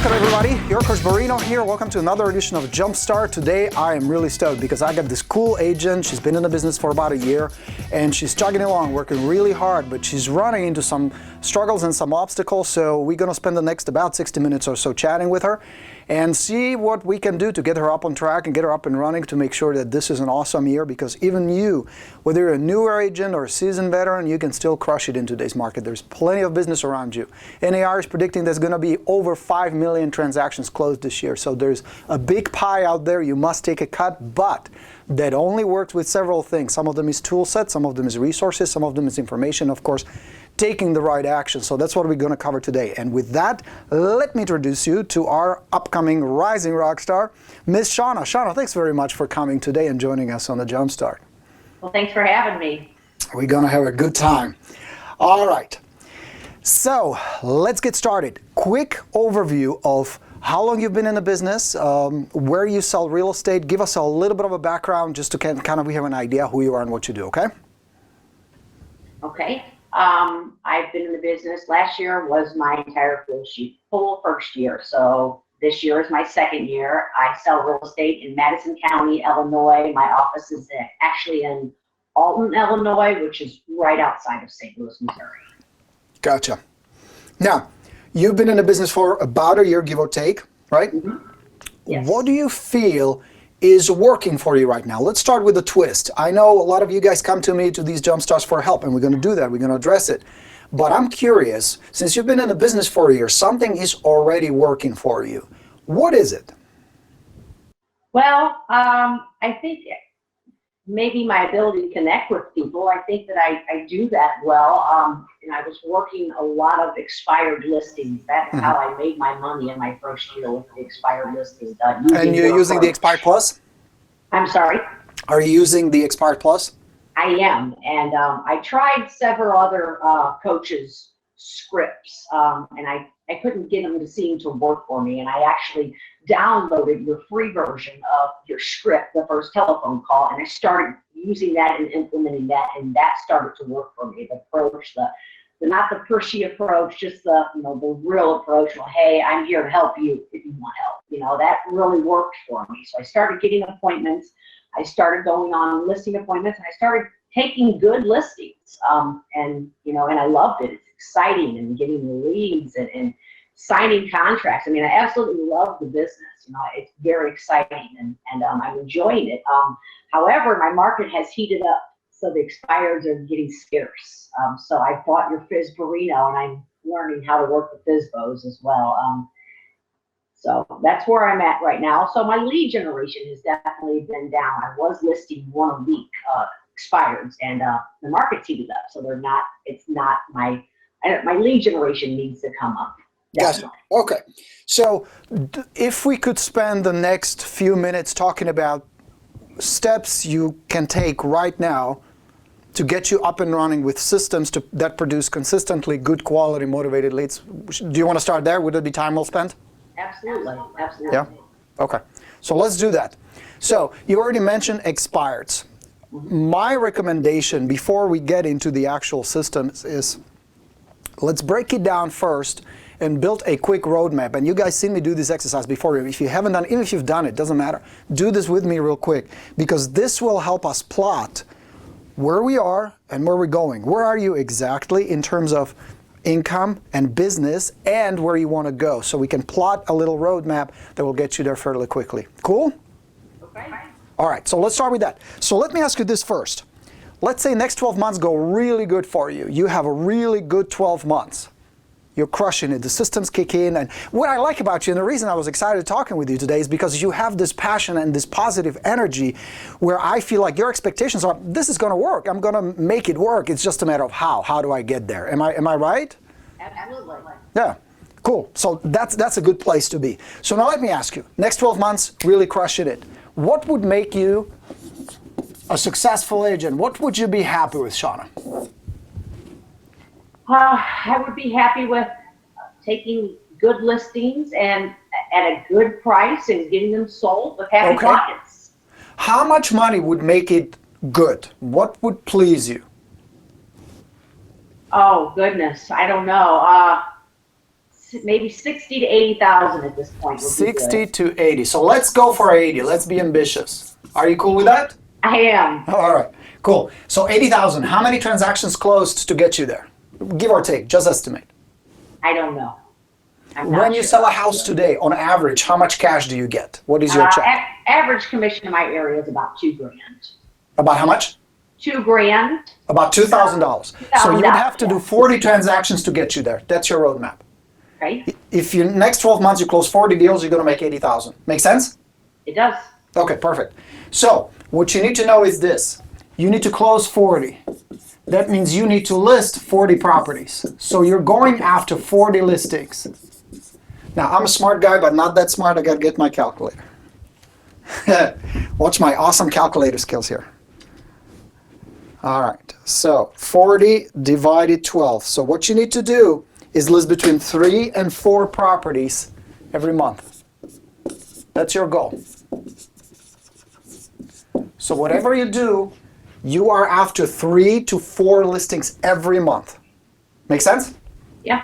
Welcome everybody, your coach Borino here. Welcome to another edition of JumpStart. Today I am really stoked because I got this cool agent. She's been in the business for about a year and she's chugging along, working really hard, but she's running into some struggles and some obstacles. So we're gonna spend the next about 60 minutes or so chatting with her and see what we can do to get her up on track and get her up and running to make sure that this is an awesome year, because even you, whether you're a newer agent or a seasoned veteran, you can still crush it in today's market. There's plenty of business around you. NAR is predicting there's going to be over 5 million transactions closed this year. So there's a big pie out there. You must take a cut, but that only works with several things. Some of them is tool set, some of them is resources, some of them is information, of course, taking the right action. So that's what we're going to cover today. And with that, let me introduce you to our upcoming rising rock star, Miss Shauna. Shauna, thanks very much for coming today and joining us on the JumpStart. Well, thanks for having me. We're going to have a good time. All right. So let's get started. Quick overview of how long you've been in the business, where you sell real estate. Give us a little bit of a background just to kind of we have an idea who you are and what you do, okay? Okay. I've been in the business. Last year was my entire full first year. So this year is my second year. I sell real estate in Madison County, Illinois. My office is actually in Alton, Illinois, which is right outside of St. Louis, Missouri. Gotcha. Now, you've been in the business for about a year, give or take, right? Mm-hmm. Yes. What do you feel is working for you right now? Let's start with a twist. I know a lot of you guys come to me to these JumpStarts for help, and we're going to do that. We're going to address it. But I'm curious, since you've been in the business for a year, something is already working for you. What is it? Well, I think maybe my ability to connect with people. I think that I do that well. And I was working a lot of expired listings. That's how I made my money in my first year with the expired listings. And you're using the Expired Plus? I'm sorry? Are you using the Expired Plus? I am. And I tried several other coaches' scripts, and I couldn't get them to seem to work for me. And I actually downloaded your free version of your script, the first telephone call, and I started using that and implementing that, and that started to work for me. The approach, the not the pushy approach, just the the real approach. Well, hey, I'm here to help you if you want help. That really worked for me. So I started getting appointments. I started going on listing appointments, and I started taking good listings. And I loved it. It's exciting, and getting the leads and signing contracts. I mean, I absolutely love the business. It's very exciting, and I'm enjoying it. However, my market has heated up, so the expireds are getting scarce. So I bought your FSBORINO, and I'm learning how to work the FSBOs as well. So that's where I'm at right now. So my lead generation has definitely been down. I was listing one a week, expireds, and the market's heated up, so my lead generation needs to come up. Gotcha. Okay. So if we could spend the next few minutes talking about steps you can take right now to get you up and running with systems that produce consistently good quality motivated leads. Do you want to start there? Would it be time well spent? Absolutely. Absolutely. Yeah? Okay. So let's do that. So you already mentioned expireds. My recommendation before we get into the actual systems is let's break it down first and build a quick roadmap. And you guys seen me do this exercise before. If you haven't done it, even if you've done it, doesn't matter. Do this with me real quick, because this will help us plot where we are and where we're going. Where are you exactly in terms of income and business and where you want to go? So we can plot a little roadmap that will get you there fairly quickly. Cool? Okay. All right, so let's start with that. So let me ask you this first. Let's say next 12 months go really good for you. You have a really good 12 months. You're crushing it. The systems kick in. And what I like about you, and the reason I was excited talking with you today, is because you have this passion and this positive energy where I feel like your expectations are, this is going to work. I'm going to make it work. It's just a matter of how. How do I get there? Am I right? Absolutely. Yeah. Cool. So that's a good place to be. So now let me ask you, next 12 months, really crushing it. What would make you a successful agent? What would you be happy with, Shauna? I would be happy with taking good listings and at a good price and getting them sold with happy pockets. How much money would make it good? What would please you? Oh, goodness. I don't know. maybe 60 to 80,000 at this point. 60 to 80. So let's go for 80. Let's be ambitious. Are you cool with that? I am. All right, cool. So 80,000, how many transactions closed to get you there? Give or take, just estimate. I don't know. When you sell a house today, on average, how much cash do you get? What is your check? Average commission in my area is about $2,000. About how much? $2,000. About $2,000. So you would have to do 40 transactions to get you there. That's your roadmap. Right. If you next 12 months you close 40 deals, you're going to make 80,000. Make sense? It does. Okay, perfect. So what you need to know is this. You need to close 40. That means you need to list 40 properties. So you're going after 40 listings. Now, I'm a smart guy, but not that smart. I got to get my calculator. Watch my awesome calculator skills here. All right, so 40 divided 12. So what you need to do is list between 3 and 4 properties every month. That's your goal. So whatever you do, you are after 3 to 4 listings every month. Make sense? Yeah.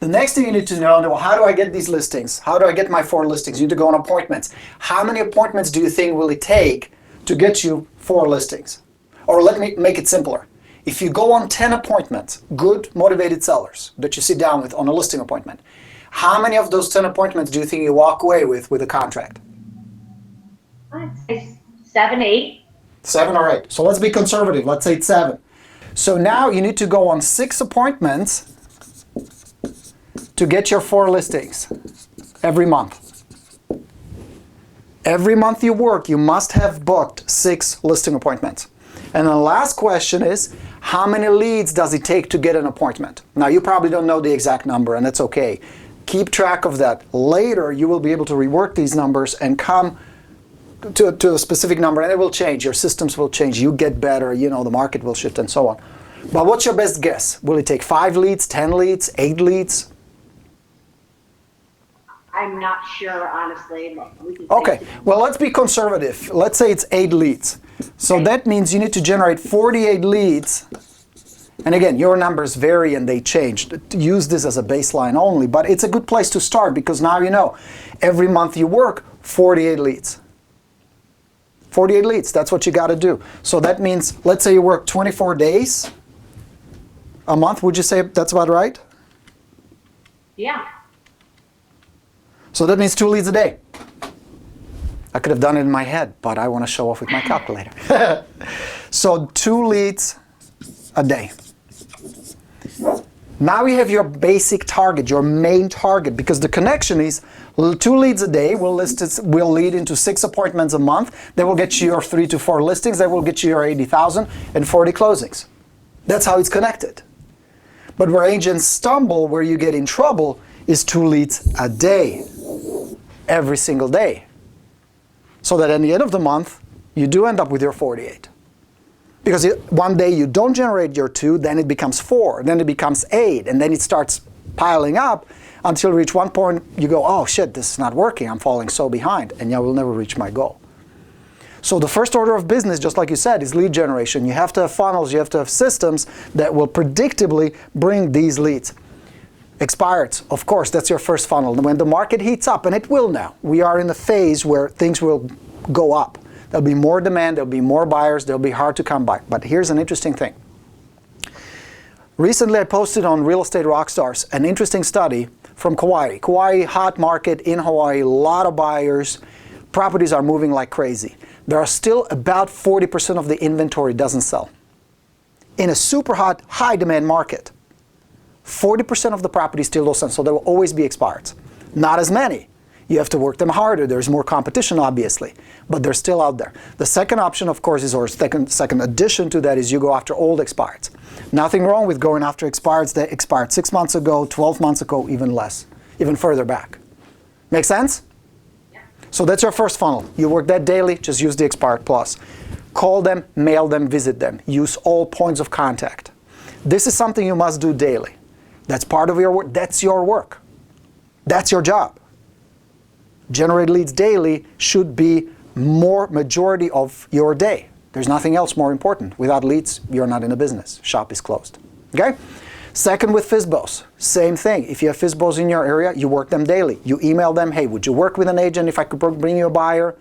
The next thing you need to know, well, how do I get these listings? How do I get my 4 listings? You need to go on appointments. How many appointments do you think will it take to get you 4 listings? Or let me make it simpler. If you go on 10 appointments, good motivated sellers that you sit down with on a listing appointment, how many of those 10 appointments do you think you walk away with a contract? I'd say 7, 8. 7 or 8. So let's be conservative. Let's say it's 7. So now you need to go on 6 appointments to get your 4 listings every month. Every month you work, you must have booked 6 listing appointments. And the last question is, how many leads does it take to get an appointment? Now, you probably don't know the exact number, and that's okay. Keep track of that. Later, you will be able to rework these numbers and come to a specific number, and it will change. Your systems will change. You get better. You know, the market will shift and so on. But what's your best guess? Will it take 5 leads, 10 leads, 8 leads? I'm not sure, honestly. Okay, well, let's be conservative. Let's say it's 8 leads. So that means you need to generate 48 leads. And again, your numbers vary and they change. Use this as a baseline only, but it's a good place to start because now you know every month you work 48 leads. 48 leads, that's what you got to do. So that means, let's say you work 24 days a month. Would you say that's about right? Yeah. So that means 2 leads a day. I could have done it in my head, but I want to show off with my calculator. So 2 leads a day. Now you have your basic target, your main target, because the connection is 2 leads a day will lead into 6 appointments a month. They will get you your 3 to 4 listings. They will get you your 80,000 and 40 closings. That's how it's connected. But where agents stumble, where you get in trouble, is 2 leads a day, every single day. So that at the end of the month, you do end up with your 48. Because one day you don't generate your 2, then it becomes 4, then it becomes 8, and then it starts piling up until you reach one point you go, oh shit, this is not working, I'm falling so behind, and I will never reach my goal. So the first order of business, just like you said, is lead generation. You have to have funnels, you have to have systems that will predictably bring these leads. Expireds, of course, that's your first funnel. When the market heats up, and it will now, we are in the phase where things will go up. There'll be more demand, there'll be more buyers, they'll be hard to come by. But here's an interesting thing. Recently I posted on Real Estate Rockstars an interesting study from Kauai. Kauai, hot market in Hawaii, a lot of buyers, properties are moving like crazy. There are still about 40% of the inventory doesn't sell. In a super hot, high demand market, 40% of the properties still don't sell, so there will always be expireds. Not as many. You have to work them harder. There's more competition, obviously, but they're still out there. The second option, of course, is, or second addition to that, is you go after old expireds. Nothing wrong with going after expireds that expired 6 months ago, 12 months ago, even less, even further back. Make sense? Yeah. So that's your first funnel. You work that daily, just use the expired plus. Call them, mail them, visit them. Use all points of contact. This is something you must do daily. That's part of your work. That's your work. That's your job. Generate leads daily should be more majority of your day. There's nothing else more important. Without leads, you're not in a business. Shop is closed. Okay? Second, with FSBOs, same thing. If you have FSBOs in your area, you work them daily. You email them, hey, would you work with an agent if I could bring you a buyer?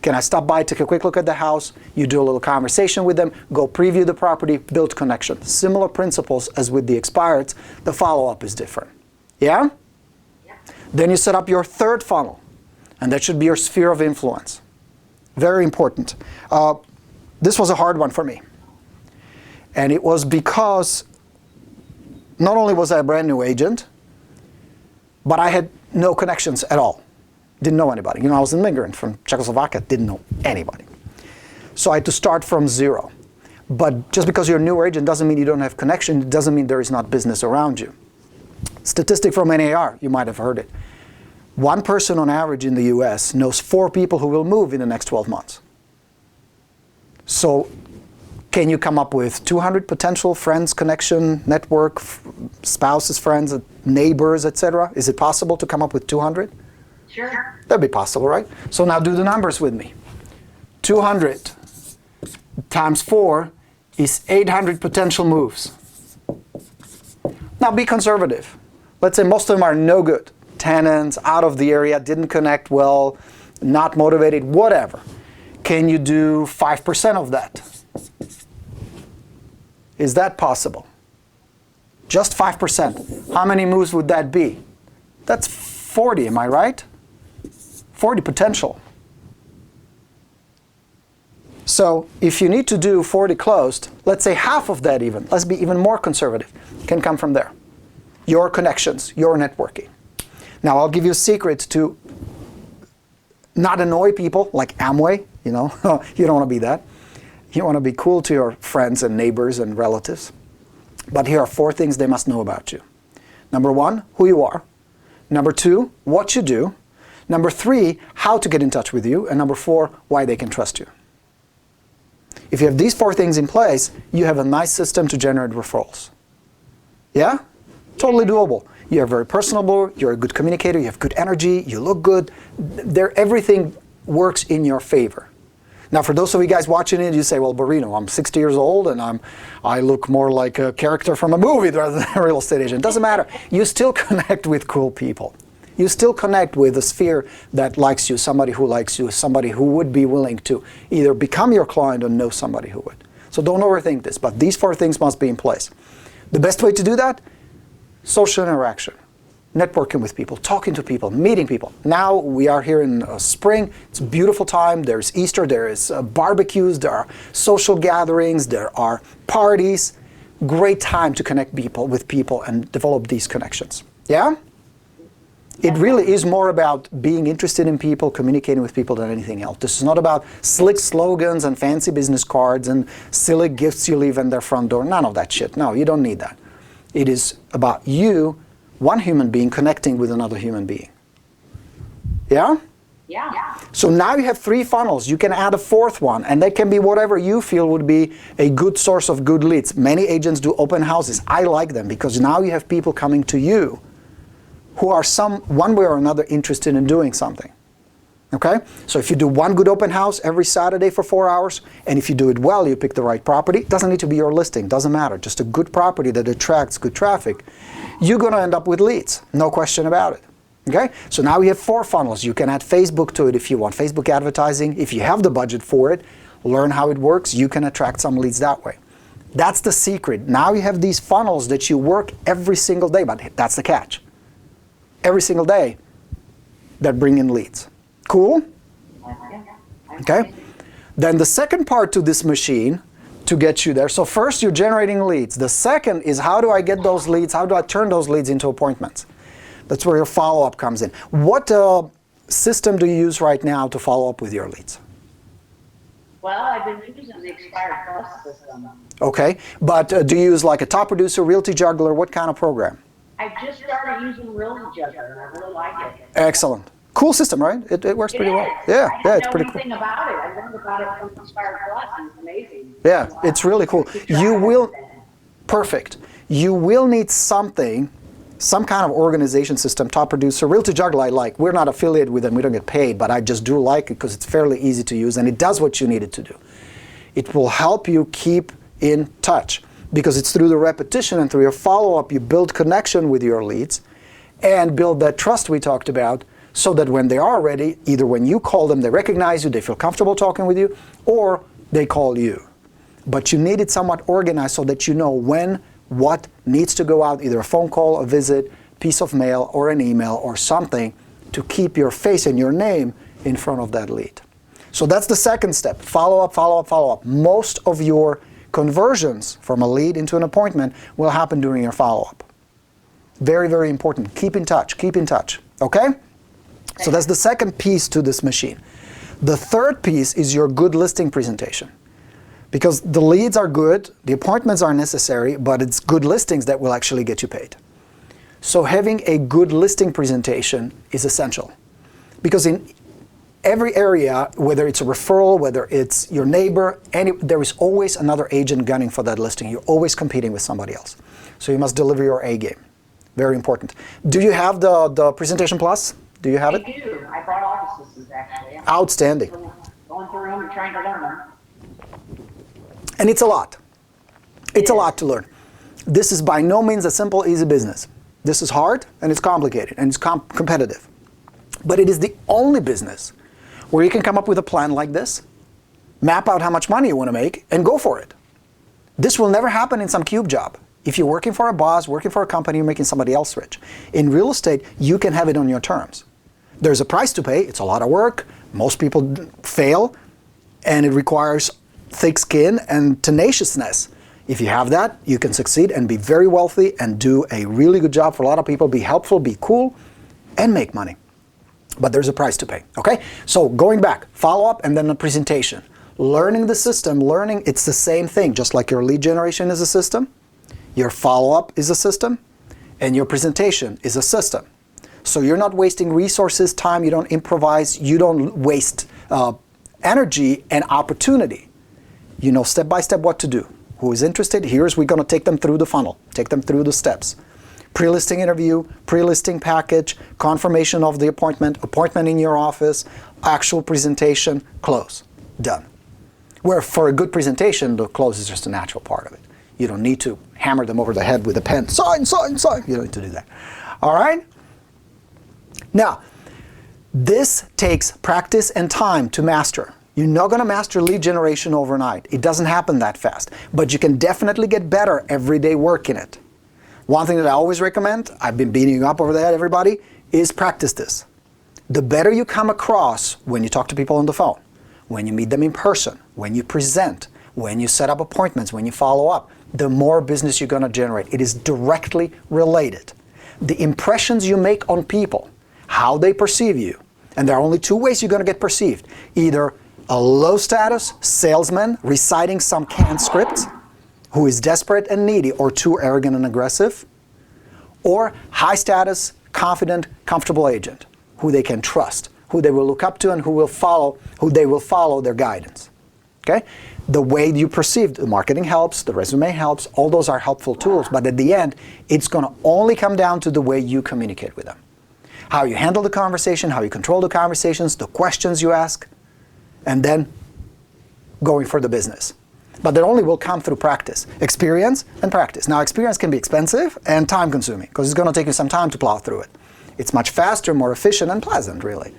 Can I stop by, take a quick look at the house? You do a little conversation with them, go preview the property, build connection. Similar principles as with the expireds, the follow-up is different. Yeah? Yeah? Then you set up your third funnel, and that should be your sphere of influence. Very important. This was a hard one for me. And it was because not only was I a brand new agent, but I had no connections at all. Didn't know anybody. You know, I was an immigrant from Czechoslovakia, didn't know anybody. So I had to start from zero. But just because you're a new agent doesn't mean you don't have connection. It doesn't mean there is not business around you. Statistic from NAR, you might have heard it. One person on average in the US knows 4 people who will move in the next 12 months. So can you come up with 200 potential friends, connection, network, spouses, friends, neighbors, etc.? Is it possible to come up with 200? Sure. That'd be possible, right? So now do the numbers with me. 200 times 4 is 800 potential moves. Now be conservative. Let's say most of them are no good. Tenants, out of the area, didn't connect well, not motivated, whatever. Can you do 5% of that? Is that possible? Just 5%. How many moves would that be? That's 40, am I right? 40 potential. So if you need to do 40 closed, let's say half of that even, let's be even more conservative, can come from there. Your connections, your networking. Now I'll give you a secret to not annoy people like Amway, you know, you don't want to be that. You want to be cool to your friends and neighbors and relatives. But here are 4 things they must know about you. Number 1, who you are. Number 2, what you do. Number 3, how to get in touch with you. And number 4, why they can trust you. If you have these 4 things in place, you have a nice system to generate referrals. Yeah? Totally doable. You're very personable, you're a good communicator, you have good energy, you look good. Everything works in your favor. Now for those of you guys watching it, you say, well, Borino, I'm 60 years old and I look more like a character from a movie rather than a real estate agent. Doesn't matter. You still connect with cool people. You still connect with a sphere that likes you, somebody who likes you, somebody who would be willing to either become your client or know somebody who would. So don't overthink this, but these 4 things must be in place. The best way to do that? Social interaction. Networking with people, talking to people, meeting people. Now we are here in spring. It's a beautiful time. There's Easter, there is barbecues, there are social gatherings, there are parties. Great time to connect people with people and develop these connections. Yeah? It really is more about being interested in people, communicating with people than anything else. This is not about slick slogans and fancy business cards and silly gifts you leave in their front door. None of that shit. No, you don't need that. It is about you, one human being, connecting with another human being. Yeah? Yeah. So now you have 3 funnels. You can add a 4th one, and that can be whatever you feel would be a good source of good leads. Many agents do open houses. I like them because now you have people coming to you who are one way or another interested in doing something. Okay? So if you do one good open house every Saturday for 4 hours, and if you do it well, you pick the right property, it doesn't need to be your listing, doesn't matter, just a good property that attracts good traffic, you're going to end up with leads, no question about it. Okay? So now we have 4 funnels. You can add Facebook to it if you want, Facebook advertising. If you have the budget for it, learn how it works, you can attract some leads that way. That's the secret. Now you have these funnels that you work every single day, but that's the catch. Every single day that bring in leads. Cool? Okay. Then the second part to this machine to get you there. So first you're generating leads. The second is how do I get those leads? How do I turn those leads into appointments? That's where your follow-up comes in. What system do you use right now to follow up with your leads? Well, I've been using the Expired Plus system. Okay. But do you use like a top producer, Realty Juggler? What kind of program? I just started using Realty Juggler and I really like it. Excellent. Cool system, right? It works pretty well. Yeah, it's pretty cool. I didn't know anything about it. I learned about it from Expired Plus and it's amazing. Yeah, it's really cool. You will, perfect. You will need something, some kind of organization system, top producer. Realty Juggler I like. We're not affiliated with them. We don't get paid, but I just do like it because it's fairly easy to use and it does what you need it to do. It will help you keep in touch. because it's through the repetition and through your follow-up you build connection with your leads and build that trust we talked about, so that when they are ready, either when you call them, they recognize you, they feel comfortable talking with you, or they call you. But you need it somewhat organized so that you know when, what needs to go out, either a phone call, a visit, piece of mail, or an email, or something to keep your face and your name in front of that lead. So that's the second step. Follow up, follow up, follow up. Most of your conversions from a lead into an appointment will happen during your follow-up. Very, very important. Keep in touch, okay? So that's the second piece to this machine. The third piece is your good listing presentation. Because the leads are good, the appointments are necessary, but it's good listings that will actually get you paid. So having a good listing presentation is essential. Because in every area, whether it's a referral, whether it's your neighbor, there is always another agent gunning for that listing. You're always competing with somebody else. So you must deliver your A game. Very important. Do you have the Presentation Plus? Do you have it? I do. I brought all the systems actually. Outstanding. Going through them and trying to learn them. And it's a lot. It's a lot to learn. This is by no means a simple, easy business. This is hard, and it's complicated, and it's competitive. But it is the only business where you can come up with a plan like this, map out how much money you want to make, and go for it. This will never happen in some cube job. If you're working for a boss, working for a company, you're making somebody else rich. In real estate, you can have it on your terms. There's a price to pay. It's a lot of work. Most people fail, and it requires thick skin and tenaciousness. If you have that, you can succeed and be very wealthy and do a really good job for a lot of people, be helpful, be cool, and make money. But there's a price to pay, okay? So going back, follow-up and then the presentation. Learning the system, it's the same thing. Just like your lead generation is a system, your follow-up is a system, and your presentation is a system. So you're not wasting resources, time, you don't improvise, you don't waste energy and opportunity. You know step by step what to do. Who is interested? We're going to take them through the funnel, take them through the steps. Pre-listing interview, pre-listing package, confirmation of the appointment, appointment in your office, actual presentation, close. Done. Where for a good presentation, the close is just a natural part of it. You don't need to hammer them over the head with a pen. Sign, sign, sign. You don't need to do that. All right? Now, this takes practice and time to master. You're not going to master lead generation overnight. It doesn't happen that fast. But you can definitely get better every day working it. One thing that I always recommend, I've been beating you up over the head, everybody, is practice this. The better you come across when you talk to people on the phone, when you meet them in person, when you present, when you set up appointments, when you follow up, the more business you're going to generate. It is directly related. The impressions you make on people, how they perceive you, and there are only two ways you're going to get perceived. Either a low-status salesman reciting some canned script, who is desperate and needy or too arrogant and aggressive, or high-status, confident, comfortable agent who they can trust, who they will look up to and who they will follow their guidance. Okay? The way you perceive, the marketing helps, the resume helps, all those are helpful tools, but at the end, it's going to only come down to the way you communicate with them. How you handle the conversation, how you control the conversations, the questions you ask, and then going for the business. But that only will come through practice, experience and practice. Now, experience can be expensive and time-consuming because it's going to take you some time to plow through it. It's much faster, more efficient, and pleasant, really.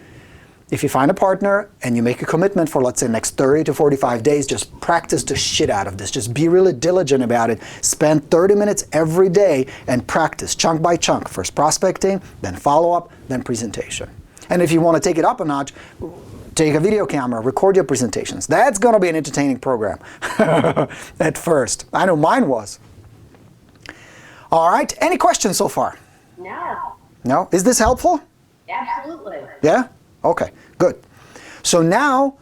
If you find a partner and you make a commitment for, let's say, next 30 to 45 days, just practice the shit out of this. Just be really diligent about it. Spend 30 minutes every day and practice chunk by chunk. First prospecting, then follow-up, then presentation. And if you want to take it up a notch, take a video camera, record your presentations. That's going to be an entertaining program at first. I know mine was. All right. Any questions so far? No. No? Is this helpful? Absolutely. Yeah? Okay, good. So now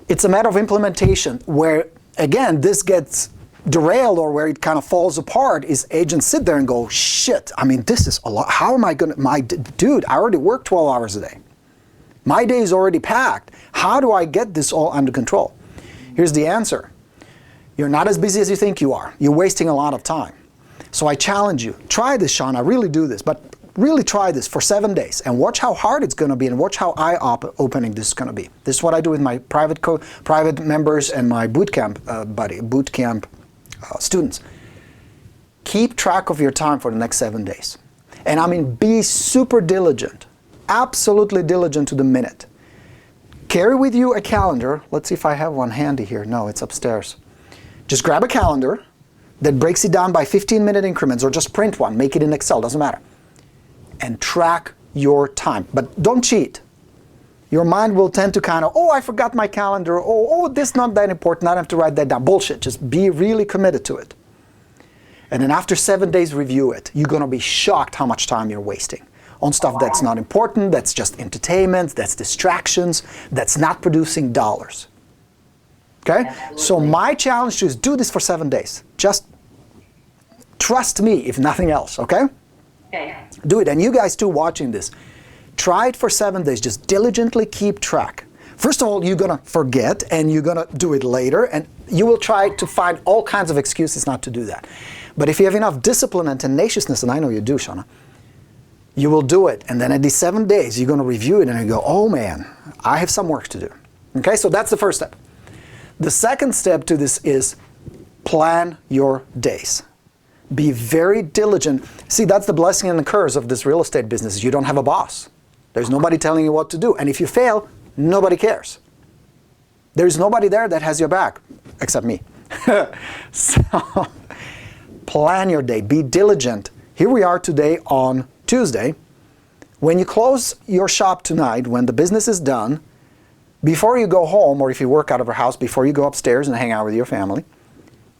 it's a matter of implementation where, again, this gets derailed or where it kind of falls apart is agents sit there and go, shit, I mean, this is a lot. How am I going to, dude, I already work 12 hours a day. My day is already packed. How do I get this all under control? Here's the answer. You're not as busy as you think you are. You're wasting a lot of time. So I challenge you, try this, Sean, I really do this, but really try this for 7 days and watch how hard it's going to be and watch how eye-opening this is going to be. This is what I do with my private members and my bootcamp students. keep track of your time for the next 7 days. And I mean, be super diligent, absolutely diligent to the minute. Carry with you a calendar. Let's see if I have one handy here. No, it's upstairs. Just grab a calendar that breaks it down by 15-minute increments, or just print one, make it in Excel, doesn't matter. And track your time. But don't cheat. Your mind will tend to kind of, oh, I forgot my calendar. Oh, this is not that important. I don't have to write that down. Bullshit. Just be really committed to it. And then after 7 days, review it. You're going to be shocked how much time you're wasting on stuff that's not important, that's just entertainment, that's distractions, that's not producing dollars. Okay? Absolutely. So my challenge to you is do this for 7 days. Just trust me, if nothing else, okay? Okay. Do it. And you guys too watching this, try it for 7 days. Just diligently keep track. First of all, you're going to forget and you're going to do it later, and you will try to find all kinds of excuses not to do that. But if you have enough discipline and tenaciousness, and I know you do, Shauna, you will do it. And then at these 7 days, you're going to review it and you go, oh man, I have some work to do. Okay, so that's the first step. The second step to this is plan your days. Be very diligent. See, that's the blessing and the curse of this real estate business. You don't have a boss. There's nobody telling you what to do. And if you fail, nobody cares. There's nobody there that has your back, except me. So, plan your day. Be diligent. Here we are today on Tuesday. When you close your shop tonight, when the business is done, before you go home, or if you work out of your house, before you go upstairs and hang out with your family,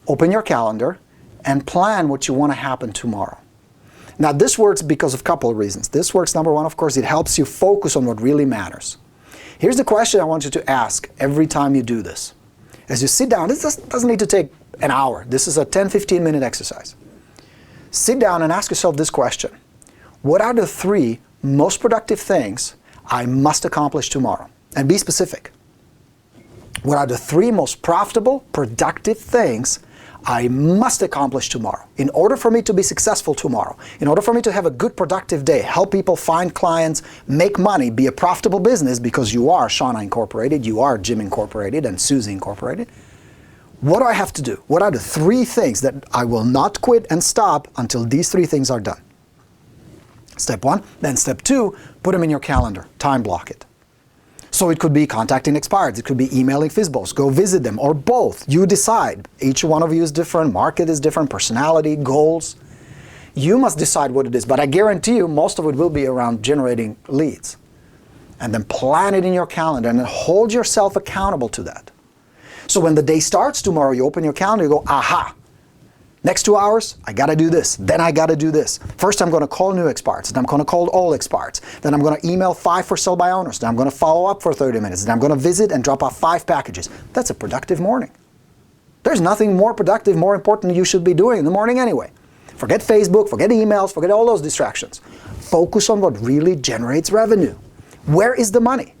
open your calendar and plan what you want to happen tomorrow. Now, this works because of a couple of reasons. This works, number one, of course, it helps you focus on what really matters. Here's the question I want you to ask every time you do this. As you sit down, this doesn't need to take an hour. This is a 10-15-minute exercise. Sit down and ask yourself this question. What are the 3 most productive things I must accomplish tomorrow? And be specific. What are the 3 most profitable, productive things I must accomplish tomorrow in order for me to be successful tomorrow, in order for me to have a good, productive day, help people find clients, make money, be a profitable business, because you are Shauna Incorporated, you are Jim Incorporated, and Susie Incorporated. What do I have to do? What are the 3 things that I will not quit and stop until these 3 things are done? Step 1. Then step 2, put them in your calendar. Time block it. So it could be contacting expireds, it could be emailing FSBOs, go visit them, or both. You decide. Each one of you is different, market is different, personality, goals. You must decide what it is, but I guarantee you most of it will be around generating leads. And then plan it in your calendar and then hold yourself accountable to that. So when the day starts tomorrow, you open your calendar, you go, aha, next 2 hours, I got to do this. Then I got to do this. First, I'm going to call new expireds. Then I'm going to call old expireds. Then I'm going to email 5 for sell by owners. Then I'm going to follow up for 30 minutes. Then I'm going to visit and drop off 5 packages. That's a productive morning. There's nothing more productive, more important you should be doing in the morning anyway. Forget Facebook, forget emails, forget all those distractions. Focus on what really generates revenue. Where is the money?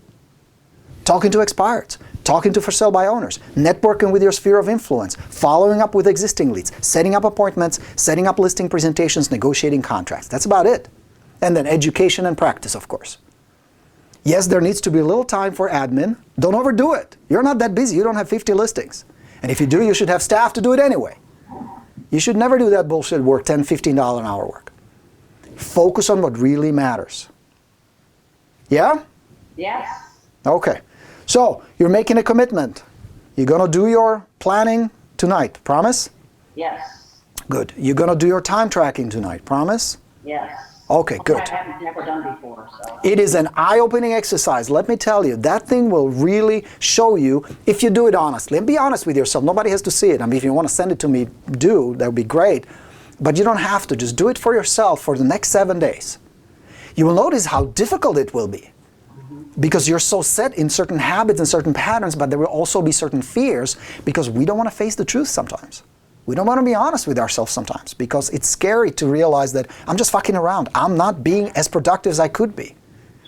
Talking to expireds. Talking to for sale by owners, networking with your sphere of influence, following up with existing leads, setting up appointments, setting up listing presentations, negotiating contracts. That's about it. And then education and practice, of course. Yes, there needs to be a little time for admin. Don't overdo it. You're not that busy. You don't have 50 listings. And if you do, you should have staff to do it anyway. You should never do that bullshit work, $10, $15 an hour work. Focus on what really matters. Yeah? Yes. Okay. So, you're making a commitment. You're going to do your planning tonight. Promise? Yes. Good. You're going to do your time tracking tonight. Promise? Yes. Okay, good. I haven't never done before, so. It is an eye-opening exercise. Let me tell you, that thing will really show you if you do it honestly. And be honest with yourself. Nobody has to see it. I mean, if you want to send it to me, do. That would be great. But you don't have to. Just do it for yourself for the next 7 days. You will notice how difficult it will be. Because you're so set in certain habits and certain patterns, but there will also be certain fears because we don't want to face the truth sometimes. We don't want to be honest with ourselves sometimes because it's scary to realize that I'm just fucking around. I'm not being as productive as I could be.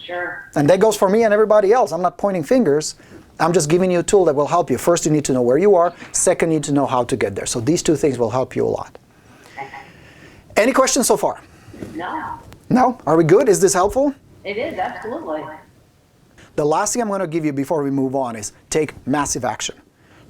Sure. And that goes for me and everybody else. I'm not pointing fingers. I'm just giving you a tool that will help you. First, you need to know where you are. Second, you need to know how to get there. So these 2 things will help you a lot. Okay. Any questions so far? No. No? Are we good? Is this helpful? It is, absolutely. The last thing I'm going to give you before we move on is take massive action.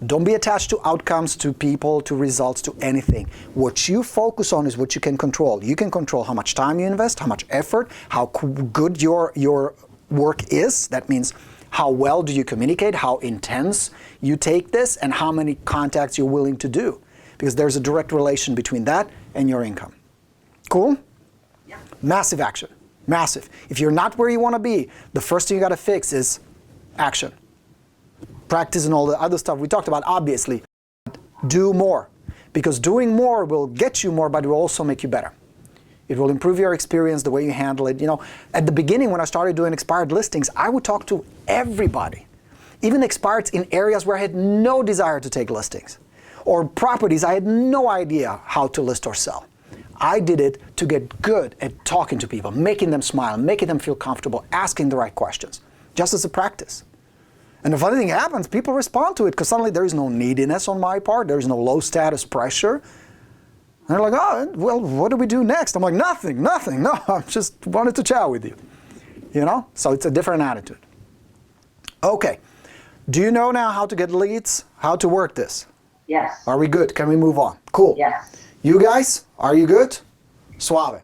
Don't be attached to outcomes, to people, to results, to anything. What you focus on is what you can control. You can control how much time you invest, how much effort, how good your work is. That means how well do you communicate, how intense you take this, and how many contacts you're willing to do. Because there's a direct relation between that and your income. Cool? Yeah. Massive action. Massive. If you're not where you want to be, the first thing you got to fix is action. Practice and all the other stuff we talked about, obviously. Do more. Because doing more will get you more, but it will also make you better. It will improve your experience, the way you handle it. You know, at the beginning when I started doing expired listings, I would talk to everybody. Even expireds in areas where I had no desire to take listings. Or properties I had no idea how to list or sell. I did it to get good at talking to people, making them smile, making them feel comfortable, asking the right questions, just as a practice. And the funny thing happens, people respond to it because suddenly there is no neediness on my part, there is no low status pressure. And they're like, oh, well, what do we do next? I'm like, nothing, no, I just wanted to chat with you. You know, so it's a different attitude. Okay, do you know now how to get leads, how to work this? Yes. Are we good? Can we move on? Cool. Yes. You guys, are you good? Suave.